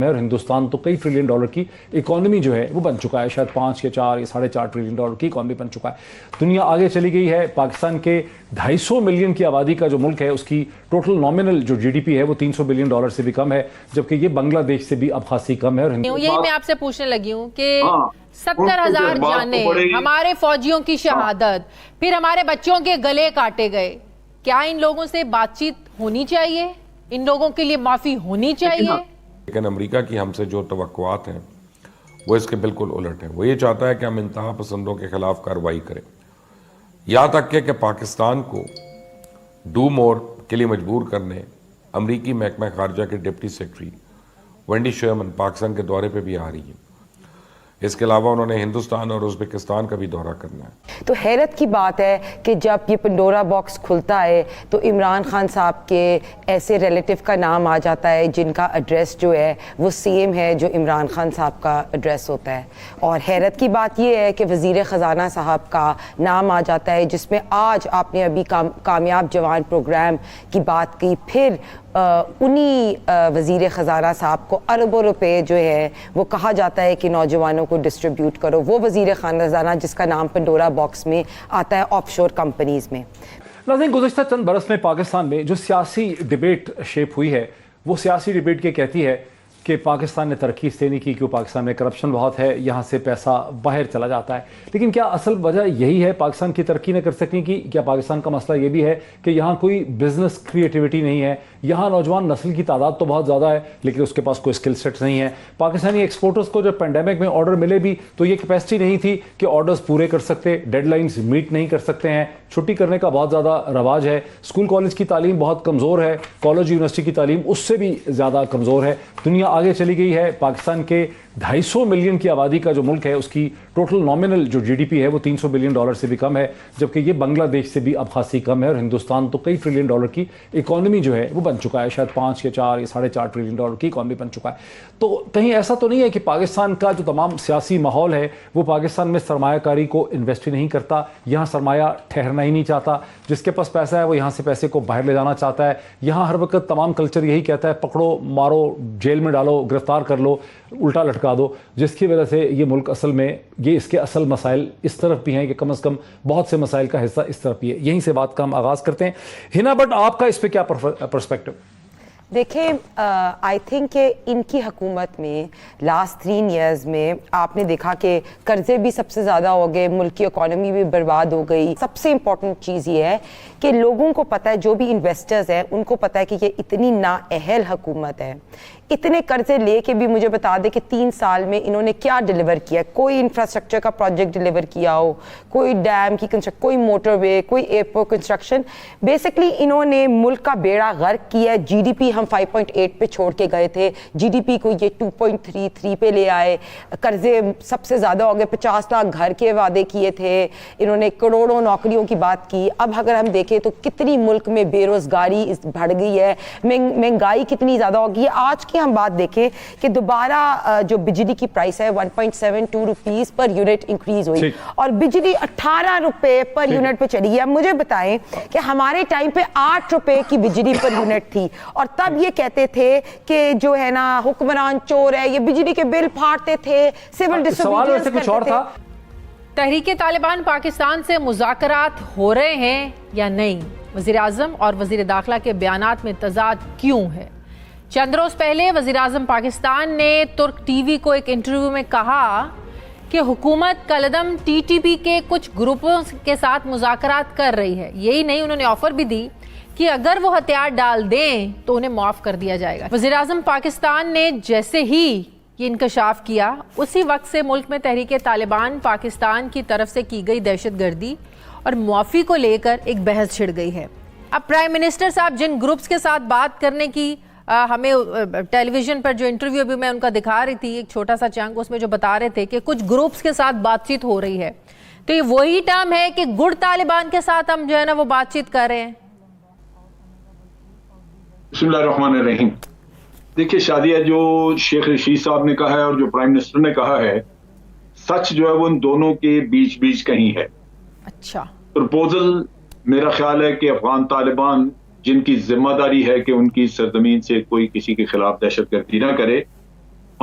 اور ہندوستان تو کئی ٹریلین ڈالر کی اکانومی جو ہے وہ بن چکا ہے، شاید 5 یا 4 یا 4.5 ٹریلین ڈالر کی اکانومی بن چکا ہے۔ دنیا آگے چلی گئی ہے۔ پاکستان کے 250 ملین کی آبادی کا جو ملک ہے، اس کی ٹوٹل نامنل جو جی ڈی پی ہے وہ 300 بلین ڈالر سے بھی کم ہے، جبکہ یہ بنگلہ دیش سے بھی اب خاصی کم ہے۔ اور یہی میں آپ سے پوچھنے لگی ہوں کہ 70,000 جانیں، ہمارے فوجیوں کی شہادت، پھر ہمارے بچوں کے گلے کاٹے گئے، کیا ان لوگوں سے بات چیت ہونی چاہیے؟ ان لوگوں کے لیے معافی ہونی چاہیے؟ لیکن امریکہ کی ہم سے جو توقعات ہیں وہ اس کے بالکل الٹ ہیں۔ وہ یہ چاہتا ہے کہ ہم انتہا پسندوں کے خلاف کارروائی کریں، یہاں تک کہ پاکستان کو ڈو مور کے لیے مجبور کرنے امریکی محکمہ خارجہ کے deputy secretary Wendy Sharman Pakistan کے دورے پہ بھی آ رہی ہے۔ اس کے علاوہ انہوں نے ہندوستان اور ازبکستان کا بھی دورہ کرنا ہے۔ تو حیرت کی بات ہے کہ جب یہ پنڈورا باکس کھلتا ہے تو عمران خان صاحب کے ایسے ریلیٹیو کا نام آ جاتا ہے جن کا ایڈریس جو ہے وہ سیم ہے جو عمران خان صاحب کا ایڈریس ہوتا ہے۔ اور حیرت کی بات یہ ہے کہ وزیر خزانہ صاحب کا نام آ جاتا ہے، جس میں آج آپ نے ابھی کامیاب جوان پروگرام کی بات کی، پھر انہی وزیر خزانہ صاحب کو اربوں روپے جو ہے وہ کہا جاتا ہے کہ نوجوانوں کو ڈسٹریبیوٹ کرو، وہ وزیر خزانہ جس کا نام پنڈورا باکس میں آتا ہے آف شور کمپنیز میں۔ ناظرین، گزشتہ چند برس میں پاکستان میں جو سیاسی ڈیبیٹ شیپ ہوئی ہے، وہ سیاسی ڈیبیٹ یہ کہتی ہے کہ پاکستان نے ترقی اس لیے نہیں کی کیوں پاکستان میں کرپشن بہت ہے، یہاں سے پیسہ باہر چلا جاتا ہے۔ لیکن کیا اصل وجہ یہی ہے پاکستان کی ترقی نہ کر سکنے کی؟ کیا پاکستان کا مسئلہ یہ بھی ہے کہ یہاں کوئی بزنس کریٹیوٹی نہیں ہے؟ یہاں نوجوان نسل کی تعداد تو بہت زیادہ ہے لیکن اس کے پاس کوئی اسکل سیٹس نہیں ہے۔ پاکستانی ایکسپورٹرز کو جب پینڈیمک میں آرڈر ملے بھی تو یہ کیپیسٹی نہیں تھی کہ آرڈرز پورے کر سکتے، ڈیڈ لائنز میٹ نہیں کر سکتے ہیں، چھٹی کرنے کا بہت زیادہ رواج ہے، اسکول کالج کی تعلیم بہت کمزور ہے، کالج یونیورسٹی کی تعلیم اس سے بھی زیادہ کمزور ہے۔ دنیا آگے چلی گئی ہے۔ پاکستان کے 250 ملین کی آبادی کا جو ملک ہے، اس کی ٹوٹل نامنل جو جی ڈی پی ہے وہ 300 بلین ڈالر سے بھی کم ہے، جبکہ یہ بنگلہ دیش سے بھی اب خاصی کم ہے۔ اور ہندوستان تو کئی ٹریلین ڈالر کی اکانومی جو ہے وہ بن چکا ہے، شاید 5 یا 4 یا 4.5 ٹریلین ڈالر کی اکانومی بن چکا ہے۔ تو کہیں ایسا تو نہیں ہے کہ پاکستان کا جو تمام سیاسی ماحول ہے وہ پاکستان میں سرمایہ کاری کو انویسٹ ہی نہیں کرتا، یہاں سرمایہ ٹھہرنا ہی نہیں چاہتا، جس کے پاس پیسہ ہے وہ یہاں سے پیسے کو باہر لے جانا چاہتا ہے۔ یہاں ہر وقت تمام کلچر یہی کہتا ہے پکڑو، مارو، جیل میں ڈالو، گرفتار کر لو، الٹا لٹکا دو، جس کی وجہ سے یہ ملک اصل میں یہ اس کے اصل مسائل اس طرف بھی ہیں کہ کم از کم بہت سے مسائل کا حصہ اس طرف بھی ہے۔ یہیں سے بات کا ہم آغاز کرتے ہیں۔ ہنا بٹ، آپ کا اس پہ کیا پرسپیکٹو؟ دیکھیں، آئی تھنک کہ ان کی حکومت میں لاسٹ 3 ایئرز میں آپ نے دیکھا کہ قرضے بھی سب سے زیادہ ہو گئے، ملک کی اکانومی بھی برباد ہو گئی۔ سب سے امپورٹنٹ چیز یہ ہے کہ لوگوں کو پتہ ہے، جو بھی انویسٹرز ہیں ان کو پتہ ہے کہ یہ اتنی نااہل حکومت ہے۔ اتنے قرضے لے کے بھی مجھے بتا دے کہ 3 سال میں انہوں نے کیا ڈیلیور کیا، کوئی انفراسٹرکچر کا پروجیکٹ ڈیلیور کیا ہو، کوئی ڈیم کی کنسٹرکشن، کوئی موٹر وے، کوئی ایئرپورٹ کنسٹرکشن۔ بیسکلی انہوں نے ملک کا بیڑا غرق کیا ہے۔ جی ڈی پی ہم 5.8 پہ چھوڑ کے گئے تھے، جی ڈی پی کو یہ 2.33 پہ لے آئے۔ قرضے سب سے زیادہ ہو گئے، 50 لاکھ گھر کے وعدے کیے تھے انہوں نے، کروڑوں نوکریوں کی بات کی۔ اب اگر ہم دیکھیں تو کتنی ملک میں بے روزگاری بڑھ گئی ہے، مہنگائی کتنی زیادہ ہو گئی ہے۔ آج کی ہم بات دیکھیں کہ دوبارہ جو بجلی کی پرائس ہے 1.72 روپیز پر یونٹ انکریز ہوئی اور بجلی 18 روپے پر یونٹ پہ چلی گئی۔ اب مجھے بتائیں کہ ہمارے ٹائم پہ 8 روپے کی بجلی پر یونٹ تھی، اور تب یہ کہتے تھے کہ جو ہے نا حکمران چور ہے، یہ بجلی کے بل پھاڑتے تھے، سول ڈسوبیڈینس کرتے تھے۔ تحریک طالبان پاکستان سے مذاکرات ہو رہے ہیں یا نہیں؟ وزیراعظم اور وزیر داخلہ کے بیانات میں تضاد کیوں ہے؟ چند روز پہلے وزیراعظم پاکستان نے ترک ٹی وی کو ایک انٹرویو میں کہا کہ حکومت کالعدم ٹی ٹی پی کے کچھ گروپوں کے ساتھ مذاکرات کر رہی ہے۔ یہی نہیں، انہوں نے آفر بھی دی کہ اگر وہ ہتھیار ڈال دیں تو انہیں معاف کر دیا جائے گا۔ وزیراعظم پاکستان نے جیسے ہی یہ انکشاف کیا، اسی وقت سے ملک میں تحریک طالبان پاکستان کی طرف سے کی گئی دہشت گردی اور معافی کو لے کر ایک بحث چھڑ گئی ہے۔ اب پرائم منسٹر صاحب جن گروپس کے ساتھ بات کرنے کی ہمیں ٹیلی ویژن پر جو انٹرویو بھی میں ان کا دکھا رہی تھی، ایک چھوٹا سا چنک، اس میں جو بتا رہے تھے کہ کچھ گروپس کے ساتھ بات چیت ہو رہی ہے، تو یہ وہی ٹرم ہے کہ گڈ طالبان کے ساتھ ہم جو ہے نا وہ بات چیت کر رہے ہیں۔ بسم اللہ الرحمن الرحیم۔ دیکھیے شادیہ، جو شیخ رشید صاحب نے کہا ہے اور جو پرائم منسٹر نے کہا ہے، سچ جو ہے وہ ان دونوں کے بیچ کہیں ہے۔ اچھا، پرپوزل میرا خیال ہے کہ افغان طالبان جن کی ذمہ داری ہے کہ ان کی سرزمین سے کوئی کسی کے خلاف دہشت گردی نہ کرے،